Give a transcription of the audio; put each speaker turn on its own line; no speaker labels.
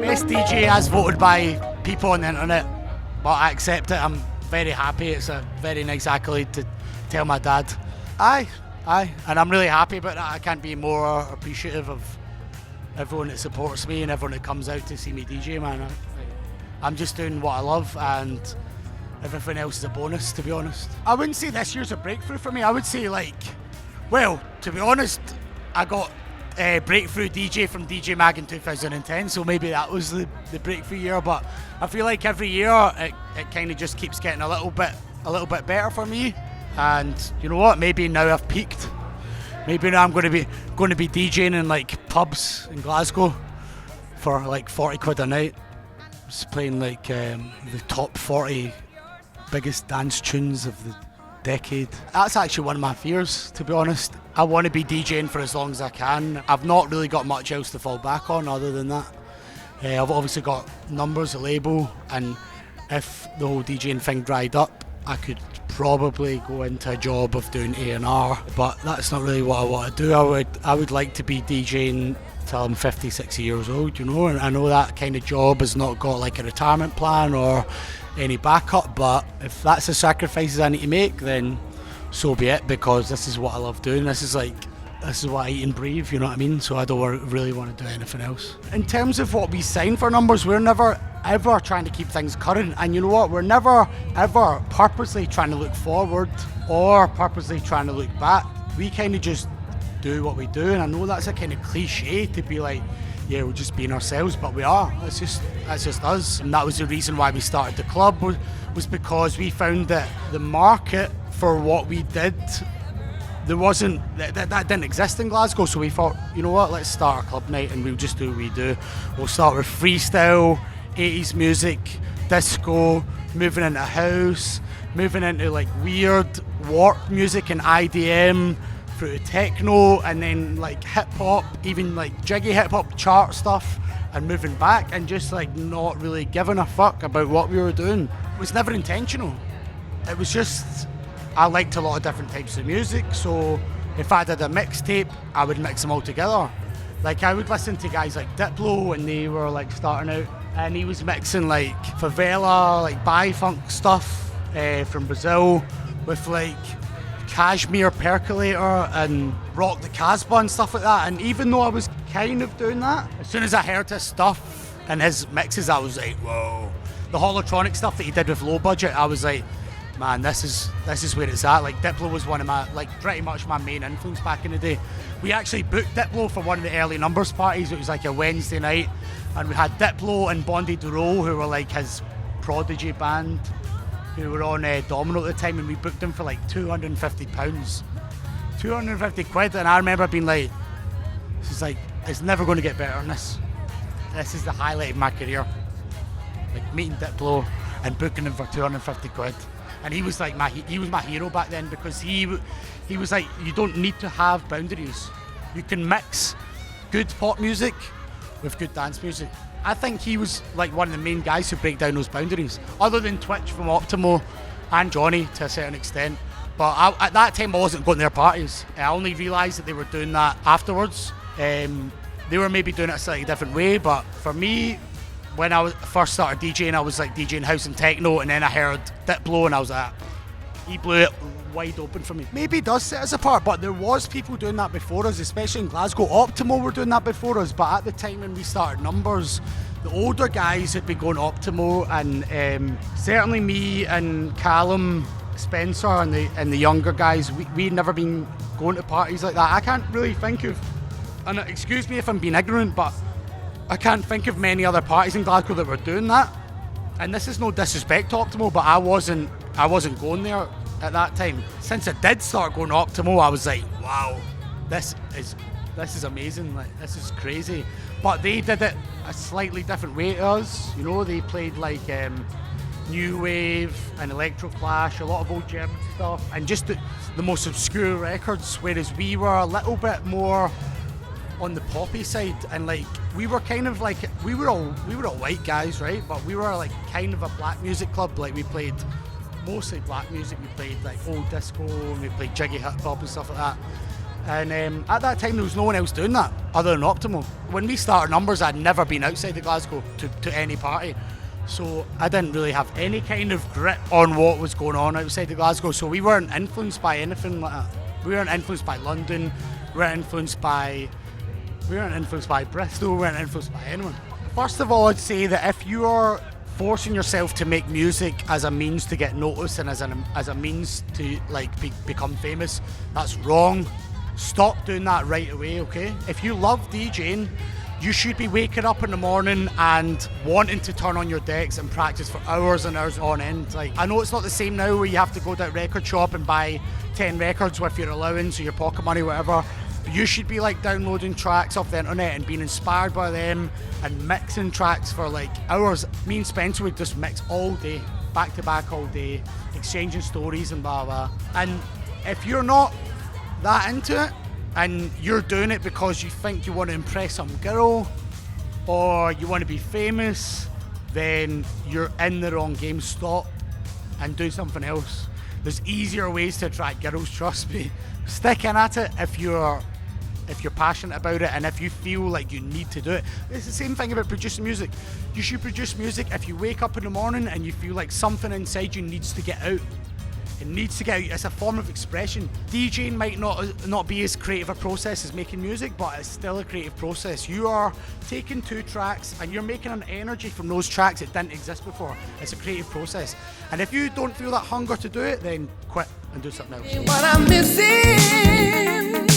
Best DJ as voted by people on the internet, but I accept it. I'm very happy. It's a very nice accolade to tell my dad. Aye, and I'm really happy about that. I can't be more appreciative of everyone that supports me and everyone that comes out to see me DJ, man. I'm just doing what I love, and everything else is a bonus, to be honest. I wouldn't say this year's a breakthrough for me. I would say, well, to be honest, I got breakthrough DJ from DJ Mag in 2010, so maybe that was the breakthrough year. But I feel like every year it kind of just keeps getting a little bit better for me. And you know what? Maybe now I've peaked. Maybe now I'm going to be DJing in like pubs in Glasgow for like 40 quid a night, just playing like the top 40 biggest dance tunes of the decade. That's actually one of my fears, to be honest. I want to be DJing for as long as I can. I've not really got much else to fall back on other than that. I've obviously got Numbers, a label, and if the whole DJing thing dried up, I could probably go into a job of doing A&R, but that's not really what I want to do. I would like to be DJing till I'm 50, 60 years old, you know, and I know that kind of job has not got like a retirement plan or any backup, but if that's the sacrifices I need to make, then so be it, because this is what I love doing. This is what I eat and breathe, you know what I mean? So I don't really want to do anything else. In terms of what we sign for Numbers, we're never ever trying to keep things current, and you know what? We're never ever purposely trying to look forward or purposely trying to look back. We kind of just do what we do, and I know that's a kind of cliche to be like, yeah, we're just being ourselves, but we are. That's just us. And that was the reason why we started the club, was because we found that the market for what we did, there wasn't, that didn't exist in Glasgow. So we thought, you know what, let's start a club night and we'll just do what we do. We'll start with freestyle, 80s music, disco, moving into house, moving into like weird warp music and IDM, through to techno, and then like hip hop, even like jiggy hip hop chart stuff, and moving back and just like not really giving a fuck about what we were doing. It was never intentional. It was just, I liked a lot of different types of music, so if I did a mixtape, I would mix them all together. Like I would listen to guys like Diplo when they were like starting out, and he was mixing like favela, like bi-funk stuff from Brazil with like Cashmere Percolator and Rock the Casbah and stuff like that. And even though I was kind of doing that, as soon as I heard his stuff and his mixes, I was like, whoa. The holotronic stuff that he did with Low Budget, I was like, man, this is where it's at. Like Diplo was one of my, like pretty much my main influence back in the day. We actually booked Diplo for one of the early Numbers parties. It was like a Wednesday night, and we had Diplo and Bondi Duro, who were like his prodigy band, who were on Domino at the time, and we booked them for like £250. 250 quid, and I remember being like, it's never going to get better than this. This is the highlight of my career. Like meeting Diplo and booking him for 250 quid. And he was like he was my hero back then, because he was like, you don't need to have boundaries. You can mix good pop music with good dance music. I think he was like one of the main guys who break down those boundaries, other than Twitch from Optimo and Johnny to a certain extent. But at that time I wasn't going to their parties. I only realised that they were doing that afterwards. They were maybe doing it a slightly different way, but for me, when I first started DJing, I was like DJing house and techno, and then I heard Diplo and I was like, he blew it wide open for me. Maybe it does set us apart, but there was people doing that before us, especially in Glasgow. Optimo were doing that before us, but at the time when we started Numbers, the older guys had been going Optimo, and certainly me and Callum Spencer and the younger guys, we'd never been going to parties like that. I can't really think of, and excuse me if I'm being ignorant, but I can't think of many other parties in Glasgow that were doing that. And this is no disrespect to Optimo, but I wasn't going there at that time. Since I did start going to Optimo, I was like, wow, this is amazing, like this is crazy. But they did it a slightly different way to us. You know, they played like new wave and electro clash, a lot of old German stuff, and just the most obscure records, whereas we were a little bit more on the poppy side, and like we were kind of like, we were all white guys, right? But we were like kind of a black music club. Like we played mostly black music. We played like old disco, and we played jiggy hip hop and stuff like that. And at that time, there was no one else doing that other than Optimal. When we started Numbers, I'd never been outside of Glasgow to any party. So I didn't really have any kind of grip on what was going on outside of Glasgow. So we weren't influenced by anything like that. We weren't influenced by London. We weren't influenced by Bristol. We weren't influenced by anyone. First of all, I'd say that if you are forcing yourself to make music as a means to get noticed and as a means to like become famous, that's wrong. Stop doing that right away, okay? If you love DJing, you should be waking up in the morning and wanting to turn on your decks and practice for hours and hours on end. Like, I know it's not the same now where you have to go to a record shop and buy 10 records with your allowance or your pocket money, whatever. But you should be like downloading tracks off the internet and being inspired by them and mixing tracks for like hours. Me and Spencer would just mix all day, back to back all day, exchanging stories and blah blah. And if you're not that into it and you're doing it because you think you want to impress some girl or you want to be famous, then you're in the wrong game. Stop and do something else. There's easier ways to attract girls, trust me. Sticking at it if you're passionate about it and if you feel like you need to do it. It's the same thing about producing music. You should produce music if you wake up in the morning and you feel like something inside you needs to get out. It needs to get out. It's a form of expression. DJing might not be as creative a process as making music, but it's still a creative process. You are taking two tracks and you're making an energy from those tracks that didn't exist before. It's a creative process. And if you don't feel that hunger to do it, then quit and do something else.
What I'm missing